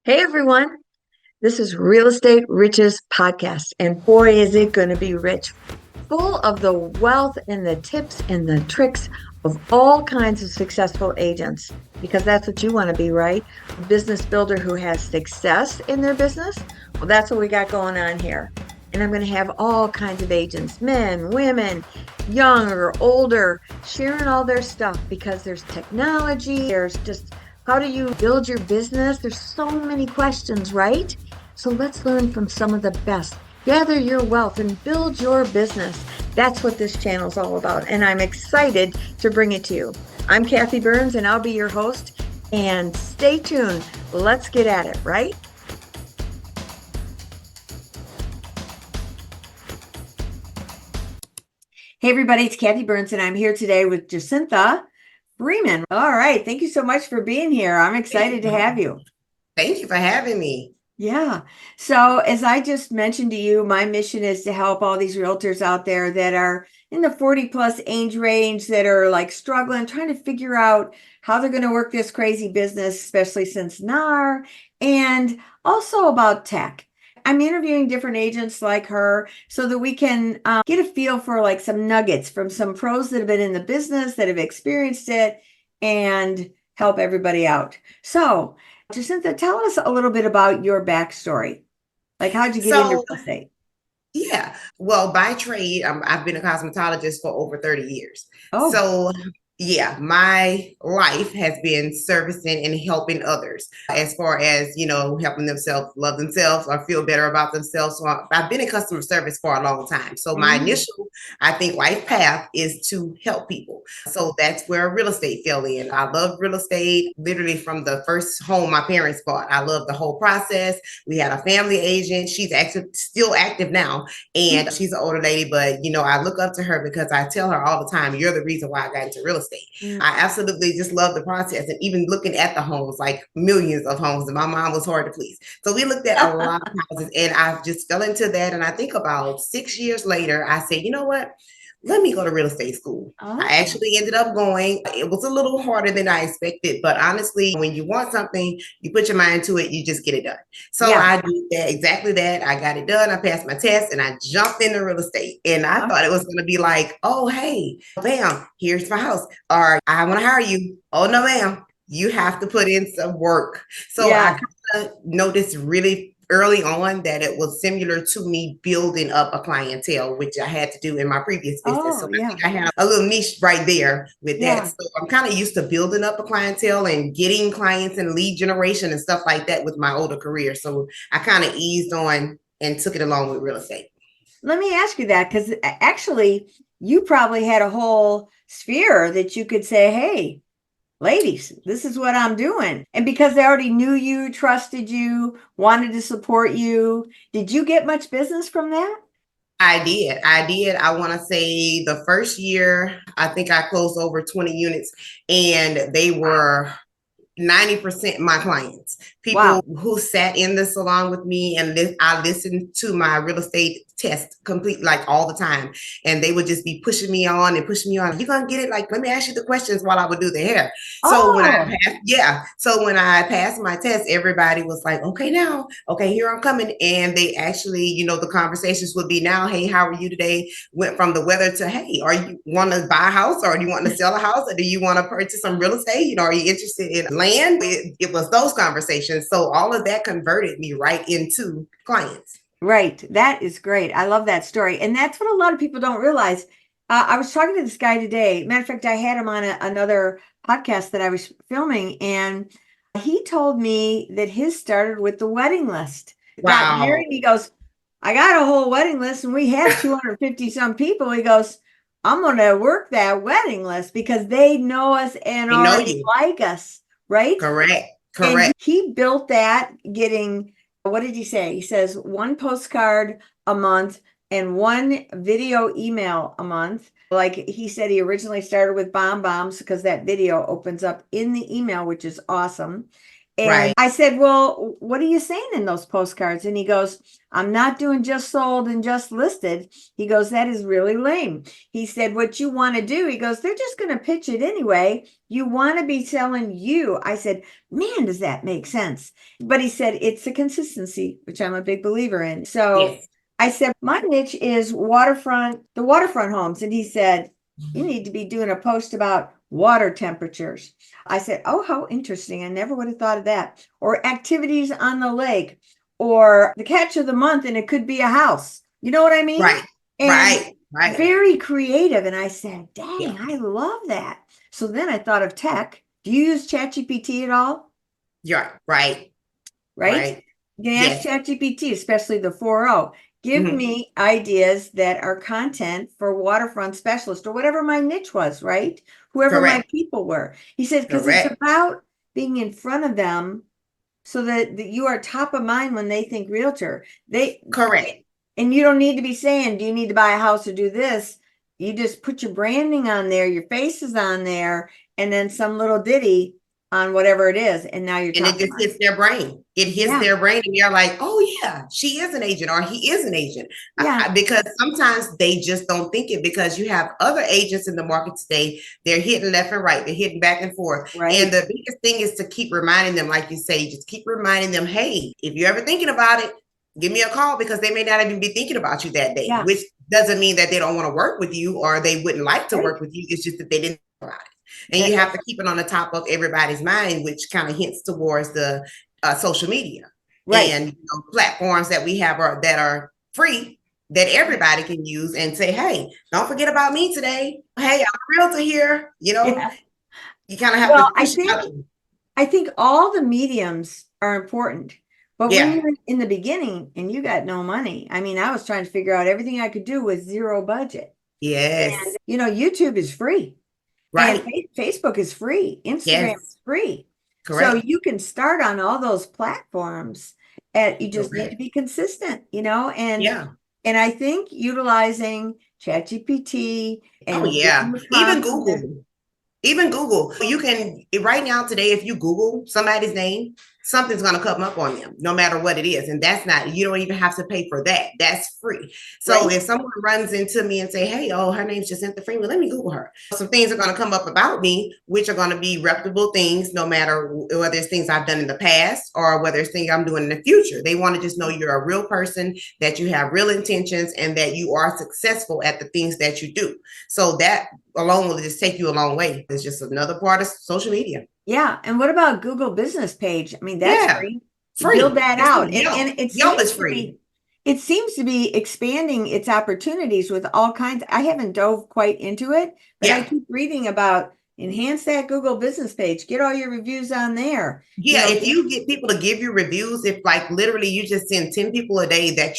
Hey everyone, this is Real Estate Riches Podcast, and boy, is it going to be rich, full of the wealth and the tips and the tricks of all kinds of successful agents, because that's what you want to be, right? A business builder who has success in their business. Well, that's what we got going on here. And I'm going to have all kinds of agents, men, women, young or older, sharing all their stuff because there's technology, there's just how do you build your business? There's so many questions, right? So let's learn from some of the best. Gather your wealth and build your business. That's what this channel is all about. And I'm excited to bring it to you. I'm Kathy Byrnes and I'll be your host. And stay tuned. Let's get at it, right? Hey, everybody, it's Kathy Byrnes and I'm here today with Jacintha Freeman. All right. Thank you so much for being here. I'm excited to have you. Thank you for having me. Yeah. So as I just mentioned to you, my mission is to help all these realtors out there that are in the 40 plus age range that are like struggling, trying to figure out how they're going to work this crazy business, especially since NAR, and also about tech. I'm interviewing different agents like her so that we can get a feel for like some nuggets from some pros that have been in the business, that have experienced it, and help everybody out. So Jacinta, tell us a little bit about your backstory. Like, how'd you get into So, real estate? well, by trade, I've been a cosmetologist for over 30 years. Oh, So, yeah, my life has been servicing and helping others as far as, helping themselves love themselves or feel better about themselves. So I've been in customer service for a long time. So, my mm, initial, I think, life path is to help people. So, that's where real estate fell in. I love real estate literally from the first home my parents bought. I love the whole process. We had a family agent. She's actually still active now, and she's an older lady, but I look up to her because I tell her all the time, you're the reason why I got into real estate. mm. I absolutely just love the process, and even looking at the homes, like millions of homes, and my mom was hard to please. So we looked at a lot of houses, and I just fell into that. And I think about 6 years later, I said, you know what? Let me go to real estate school. Oh, I actually ended up going. It was a little harder than I expected, but honestly, when you want something, you put your mind to it, you just get it done. So yeah. I did that, exactly that. I got it done. I passed my test and I jumped into real estate. And I Oh, thought it was going to be like, oh, hey, bam, here's my house. Or I want to hire you. Oh, no, ma'am. You have to put in some work. So I yeah. kind of noticed really early on that it was similar to me building up a clientele, which I had to do in my previous business. So Oh, I yeah. think I have a little niche right there with that. Yeah. So I'm kind of used to building up a clientele and getting clients and lead generation and stuff like that with my older career. So I kind of eased on and took it along with real estate. Let me ask you that because actually, you probably had a whole sphere that you could say, hey, ladies, this is what I'm doing. And because they already knew you, trusted you, wanted to support you, did you get much business from that? I did. I did. I want to say the first year, I think I closed over 20 units, and they Wow. were 90% my clients, Wow. people who sat in the salon with me, and I listened to my real estate test complete like all the time. And they would just be pushing me on and pushing me on. You're going to get it. Like, let me ask you the questions while I would do the hair. So when I Oh, passed, yeah. So when I passed my test, everybody was like, okay, now, okay, here I'm coming. And they actually, the conversations would be now, hey, how are you today? Went from the weather to, hey, are you want to buy a house, or do you want to sell a house, or do you want to purchase some real estate? Are you interested in land? It was those conversations. So all of that converted me right into clients. right. That is great. I love that story. And that's what a lot of people don't realize. I was talking to this guy today. Matter of fact, I had him on another podcast that I was filming, and he told me that his started with the wedding list. Got Wow. married. He goes, I got a whole wedding list, and we have 250 some people. He goes, I'm going to work that wedding list because they know us and They know already you. like us. Right. Correct. And Correct. he built that getting, what did he say? He says one postcard a month and one video email a month. Like he said, he originally started with bomb bombs because that video opens up in the email, which is awesome. And Right. I said, well, what are you saying in those postcards? And he goes, I'm not doing just sold and just listed. He goes, that is really lame. He said, what you want to do, he goes, they're just going to pitch it anyway. You want to be selling you. I said, man, does that make sense? But he said, it's a consistency, which I'm a big believer in. So Yes. I said, my niche is waterfront, the waterfront homes. And he said, you need to be doing a post about water temperatures. I said, oh, how interesting. I never would have thought of that. Or activities on the lake, or the catch of the month, and it could be a house. You know what I mean? Right. And Right. very creative. And I said, Yeah. dang, I love that. So then I thought of tech. Do you use ChatGPT at all? You're right. Right? Right. You can ask Yes. ChatGPT, especially the 4.0. Give Mhm. me ideas that are content for waterfront specialist or whatever my niche was, right? Whoever my Correct. people were. He said, because it's Correct. about being in front of them so that you are top of mind when they think realtor. Correct. And you don't need to be saying, do you need to buy a house or do this? You just put your branding on there, your face is on there, and then some little ditty on whatever it is. And now you're And it top of just mind. hits their brain. It hits Yeah. their brain, and you're like, oh, yeah, she is an agent or he is an agent. Yeah. Because sometimes they just don't think it because you have other agents in the market today. They're hitting left and right, they're hitting back and forth. Right. And the biggest thing is to keep reminding them, like you say, just keep reminding them, hey, if you're ever thinking about it, give me a call because they may not even be thinking about you that day, Yeah. which doesn't mean that they don't want to work with you or they wouldn't like to Right. work with you. It's just that they didn't think about it. And you have to keep it on the top of everybody's mind, which kind of hints towards the social media. Right. And platforms that we have that are free that everybody can use and say, hey, don't forget about me today. Hey, I'm a realtor here. Yeah. You kind of have Well, to push it out. I think all the mediums are important. But when Yeah. you're in the beginning and you got no money, I mean, I was trying to figure out everything I could do with zero budget. Yes. And, YouTube is free. And Right. Facebook is free. Instagram Yes. is free. So Correct. you can start on all those platforms and you just need to Correct. be consistent, Yeah. and I think utilizing ChatGPT Oh, and yeah. getting the prompts in there. Even Google, you can right now today, if you Google somebody's name, something's going to come up on them, no matter what it is. And that's not, you don't even have to pay for that. That's free. So Right. if someone runs into me and say, hey, oh, her name's Jacintha Freeman, let me Google her. Some things are going to come up about me, which are going to be reputable things, no matter whether it's things I've done in the past or whether it's things I'm doing in the future. They want to just know you're a real person, that you have real intentions, and that you are successful at the things that you do. So that alone will just take you a long way. It's just another part of social media. Yeah. And what about Google business page? I mean, that's Yeah, free. You build free. that It's out. free. Yelp. And Yelp is free. it seems to be expanding its opportunities with all kinds. I haven't dove quite into it, but I Yeah. keep reading about enhance that Google business page, get all your reviews on there. Yeah, if you get people to give you reviews, if like literally you just send 10 people a day that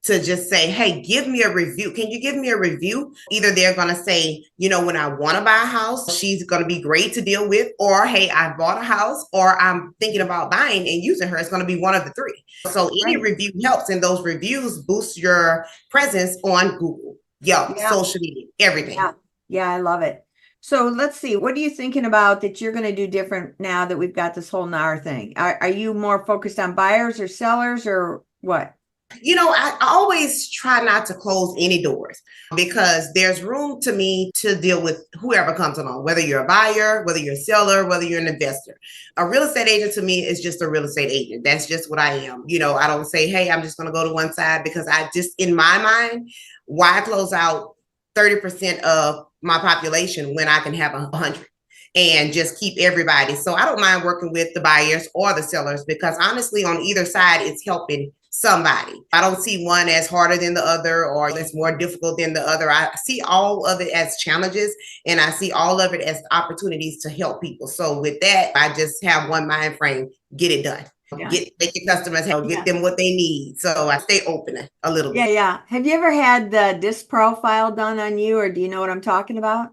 to just say, hey, give me a review. Can you give me a review? Either they're going to say, when I want to buy a house, she's going to be great to deal with, or hey, I bought a house, or I'm thinking about buying and using her. It's going to be one of the three. So any review helps, and those reviews boost your presence on Google, Yelp, social media, everything. Yeah, I love it. So let's see, what are you thinking about that you're going to do different now that we've got this whole NAR thing? Are you more focused on buyers or sellers or what? I always try not to close any doors because there's room to me to deal with whoever comes along, whether you're a buyer, whether you're a seller, whether you're an investor. A real estate agent to me is just a real estate agent. That's just what I am. I don't say, hey, I'm just going to go to one side because I just, in my mind, why close out 30% of my population when I can have 100? And just keep everybody. So I don't mind working with the buyers or the sellers because honestly, on either side, it's helping somebody. I don't see one as harder than the other or it's more difficult than the other. I see all of it as challenges and I see all of it as opportunities to help people. So with that, I just have one mind frame, get it done. Make your customers help, get them what they need. So I stay open a little bit. Yeah. Have you ever had the disc profile done on you, or do you know what I'm talking about?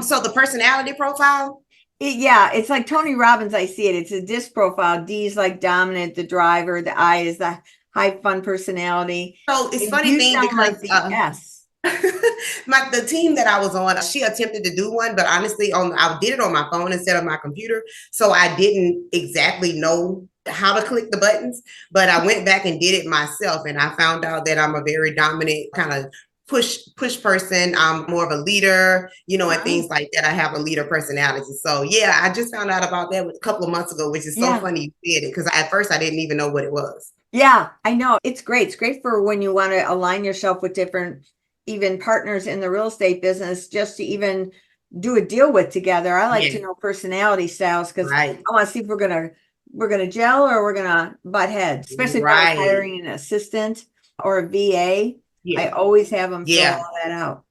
So the personality profile? It's like Tony Robbins. I see it. It's a disc profile. D is like dominant, the driver. The I is the high fun personality. So it's And funny you thing sound because like the S. The team that I was on, she attempted to do one, but honestly, I did it on my phone instead of my computer, so I didn't exactly know how to click the buttons. But I went back and did it myself, and I found out that I'm a very dominant kind of push person. I'm more of a leader, and things like that. I have a leader personality. So yeah, I just found out about that a couple of months ago, which is so funny you said it, because at first I didn't even know what it was. Yeah, I know. It's great. It's great for when you want to align yourself with different, even partners in the real estate business, just to even do a deal with together. I like to know personality styles because I want to see if we're gonna gel or we're gonna butt heads, especially if I was hiring an assistant or a VA. I always have them fill all that out.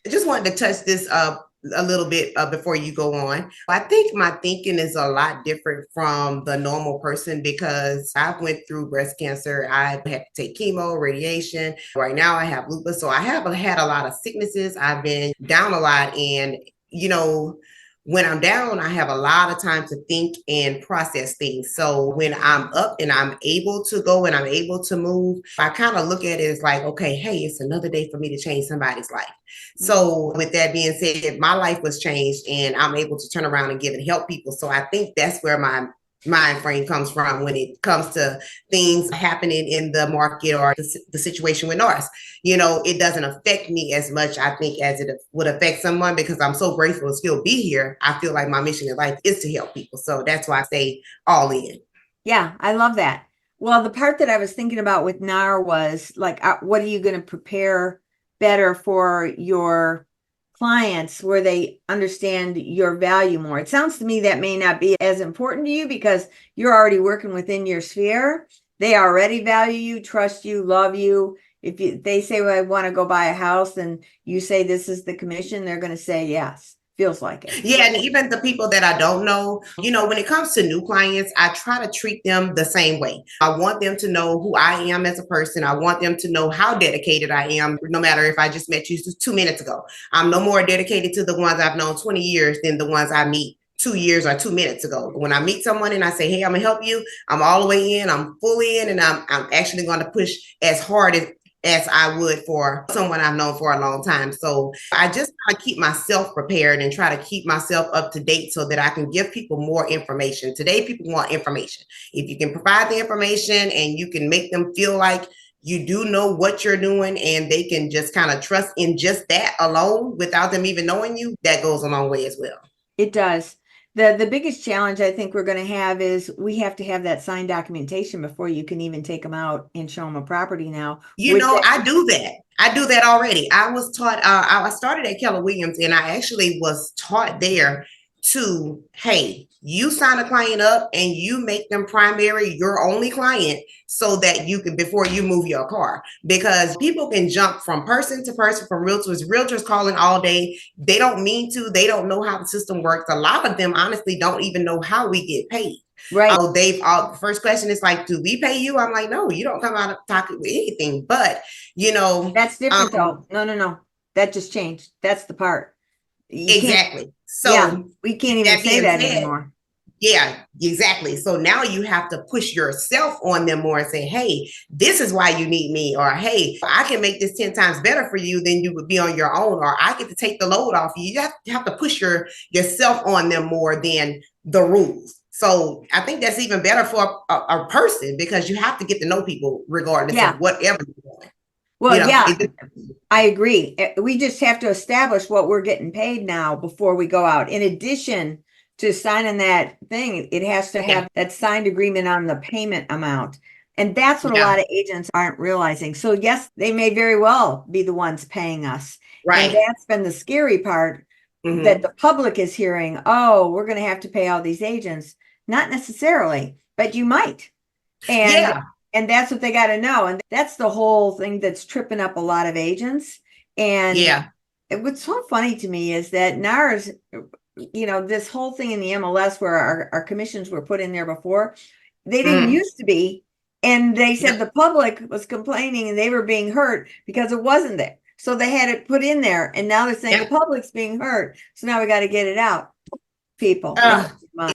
I just wanted to touch this up a little bit before you go on. I think my thinking is a lot different from the normal person because I went through breast cancer. I had to take chemo, radiation. Right now I have lupus. So I have had a lot of sicknesses. I've been down a lot. And, when I'm down, I have a lot of time to think and process things. So when I'm up and I'm able to go and I'm able to move, I kind of look at it as like, okay, hey, it's another day for me to change somebody's life. So with that being said, my life was changed and I'm able to turn around and give and help people. So I think that's where my mind frame comes from when it comes to things happening in the market or the situation with NARS. It doesn't affect me as much, I think, as it would affect someone because I'm so grateful to still be here. I feel like my mission in life is to help people. So that's why I stay all in. Yeah, I love that. Well, the part that I was thinking about with NAR was like, what are you going to prepare better for your clients where they understand your value more? It sounds to me that may not be as important to you because you're already working within your sphere. They already value you, trust you, love you. If they say, well, I want to go buy a house, and you say this is the commission, they're going to say yes. Feels like it. Yeah, and even the people that I don't know, when it comes to new clients, I try to treat them the same way. I want them to know who I am as a person. I want them to know how dedicated I am, no matter if I just met you 2 minutes ago. I'm no more dedicated to the ones I've known 20 years than the ones I meet 2 years or 2 minutes ago. When I meet someone and I say, hey, I'm gonna help you, I'm all the way in, I'm fully in, and I'm actually going to push as hard as I would for someone I've known for a long time. So I just try to keep myself prepared and try to keep myself up to date so that I can give people more information. Today, people want information. If you can provide the information and you can make them feel like you do know what you're doing and they can just kind of trust in just that alone without them even knowing you, that goes a long way as well. It does. The biggest challenge I think we're going to have is we have to have that signed documentation before you can even take them out and show them a property now. I do that. I do that already. I was taught, I started at Keller Williams and I actually was taught there to, hey, you sign a client up and you make them primary, your only client, so that you can, before you move your car, because people can jump from person to person, from realtors calling all day. They don't mean to, they don't know how the system works. A lot of them honestly don't even know how we get paid. Right. The first question is like, do we pay you? I'm like, no, you don't come out of pocket with anything. But that's different though. No. That just changed. That's the part. Exactly. So we can't even say that anymore. Yeah, exactly. So now you have to push yourself on them more and say, hey, this is why you need me. Or, hey, I can make this 10 times better for you than you would be on your own. Or I get to take the load off you. You have to push yourself on them more than the rules. So I think that's even better for a person because you have to get to know people regardless of whatever you're doing. Well, I agree. We just have to establish what we're getting paid now before we go out. In addition to signing that thing, it has to have that signed agreement on the payment amount. And that's what a lot of agents aren't realizing. So yes, they may very well be the ones paying us. Right. And that's been the scary part that the public is hearing, oh, we're going to have to pay all these agents. Not necessarily, but you might. And that's what they got to know. And that's the whole thing that's tripping up a lot of agents. And what's so funny to me is that NAR's, this whole thing in the MLS where our commissions were put in there before, they didn't used to be. And they said the public was complaining and they were being hurt because it wasn't there. So they had it put in there. And now they're saying the public's being hurt. So now we got to get it out. people.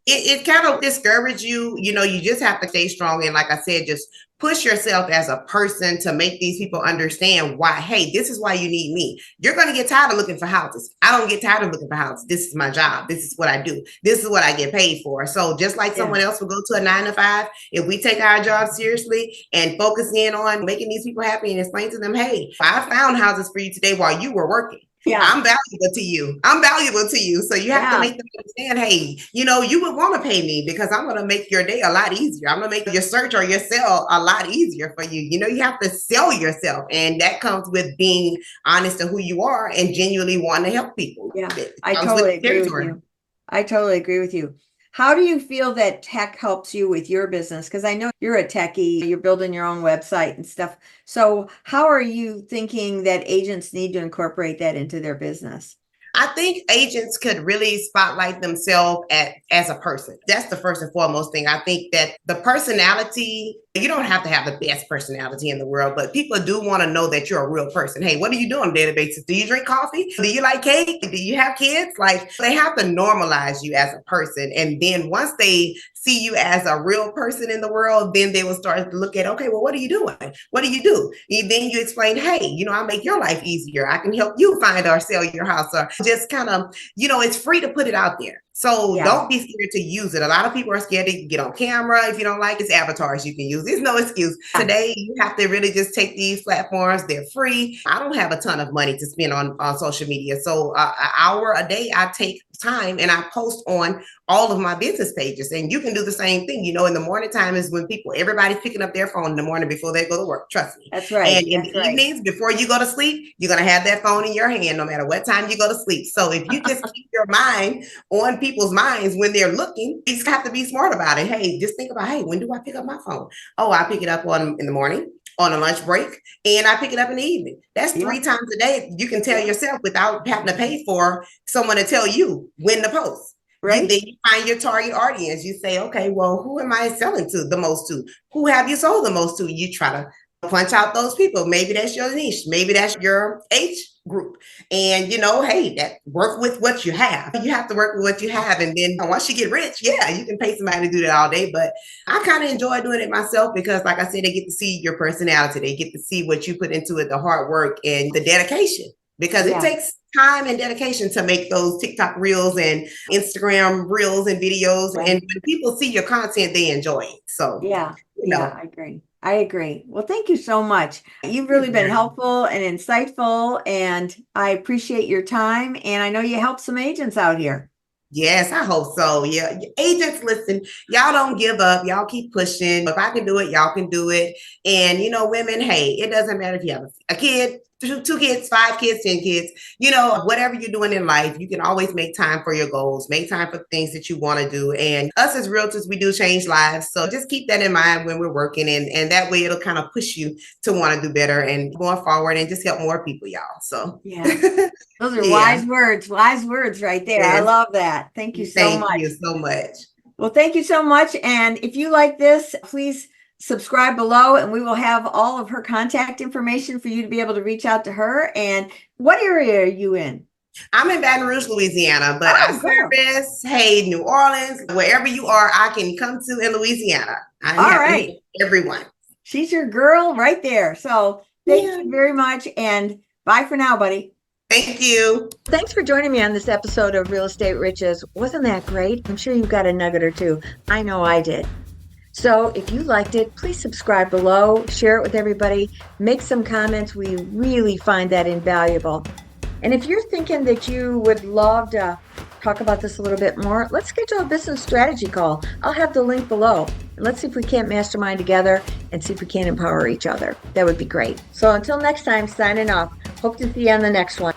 It kind of discourages you. You just have to stay strong. And like I said, just push yourself as a person to make these people understand why, hey, this is why you need me. You're going to get tired of looking for houses. I don't get tired of looking for houses. This is my job. This is what I do. This is what I get paid for. So just like someone else will go to a 9 to 5, if we take our job seriously and focus in on making these people happy and explain to them, hey, I found houses for you today while you were working. Yeah. I'm valuable to you. I'm valuable to you. So you have to make them understand, hey, you would want to pay me because I'm going to make your day a lot easier. I'm going to make your search or your sell a lot easier for you. You have to sell yourself. And that comes with being honest to who you are and genuinely wanting to help people. Yeah, I totally agree with you. I totally agree with you. How do you feel that tech helps you with your business? Because I know you're a techie, you're building your own website and stuff. So how are you thinking that agents need to incorporate that into their business? I think agents could really spotlight themselves as a person. That's the first and foremost thing. I think that the personality, you don't have to have the best personality in the world, but people do want to know that you're a real person. Hey, what do you do on a daily basis? Do you drink coffee? Do you like cake? Do you have kids? Like, they have to normalize you as a person. And then once they see you as a real person in the world, then they will start to look at, okay, well, what are you doing? What do you do? And then you explain, hey, I make your life easier. I can help you find or sell your house, or just kind of, it's free to put it out there. So don't be scared to use it. A lot of people are scared to get on camera. If you don't like it's avatars you can use. There's no excuse. Today, you have to really just take these platforms. They're free. I don't have a ton of money to spend on social media. So an hour a day, I take time and I post on all of my business pages. And you can do the same thing. In the morning time is when everybody's picking up their phone in the morning before they go to work. Trust me. That's right. And in the evenings, before you go to sleep, you're going to have that phone in your hand no matter what time you go to sleep. So if you just keep your mind on people's minds when they're looking, you just have to be smart about it. Hey, just think about, hey, when do I pick up my phone? Oh, I pick it up in the morning, on a lunch break, and I pick it up in the evening. That's 3 times a day. You can tell yourself without having to pay for someone to tell you when to post. Right. Then you find your target audience. You say, okay, well, who am I selling to the most to? Who have you sold the most to? You try to punch out those people. Maybe that's your niche. Maybe that's your age group. And, hey, that work with what you have. You have to work with what you have. And then once you get rich, you can pay somebody to do that all day. But I kind of enjoy doing it myself because, like I said, they get to see your personality. They get to see what you put into it, the hard work and the dedication. Because it takes time and dedication to make those TikTok reels and Instagram reels and videos. Right. And when people see your content, they enjoy it. So, I agree. I agree. Well, thank you so much. You've really been helpful and insightful, and I appreciate your time. And I know you help some agents out here. Yes, I hope so. Yeah. Agents, listen, y'all don't give up. Y'all keep pushing. If I can do it, y'all can do it. And, women, hey, it doesn't matter if you have a kid, 2 kids, 5 kids, 10 kids, whatever you're doing in life, you can always make time for your goals, make time for things that you want to do. And us as realtors, we do change lives. So just keep that in mind when we're working. And that way it'll kind of push you to want to do better and going forward and just help more people, y'all. So those are wise words right there. Yes. I love that. Thank you so much. Thank you so much. Well, thank you so much. And if you like this, please subscribe below, and we will have all of her contact information for you to be able to reach out to her. And what area are you in? I'm in Baton Rouge, Louisiana, but I service, New Orleans, wherever you are, I can come to in Louisiana. I'm happy with everyone. She's your girl right there. So thank you very much. And bye for now, buddy. Thank you. Thanks for joining me on this episode of Real Estate Riches. Wasn't that great? I'm sure you got a nugget or two. I know I did. So if you liked it, please subscribe below, share it with everybody, make some comments. We really find that invaluable. And if you're thinking that you would love to talk about this a little bit more, let's schedule a business strategy call. I'll have the link below. And let's see if we can't mastermind together and see if we can empower each other. That would be great. So until next time, signing off. Hope to see you on the next one.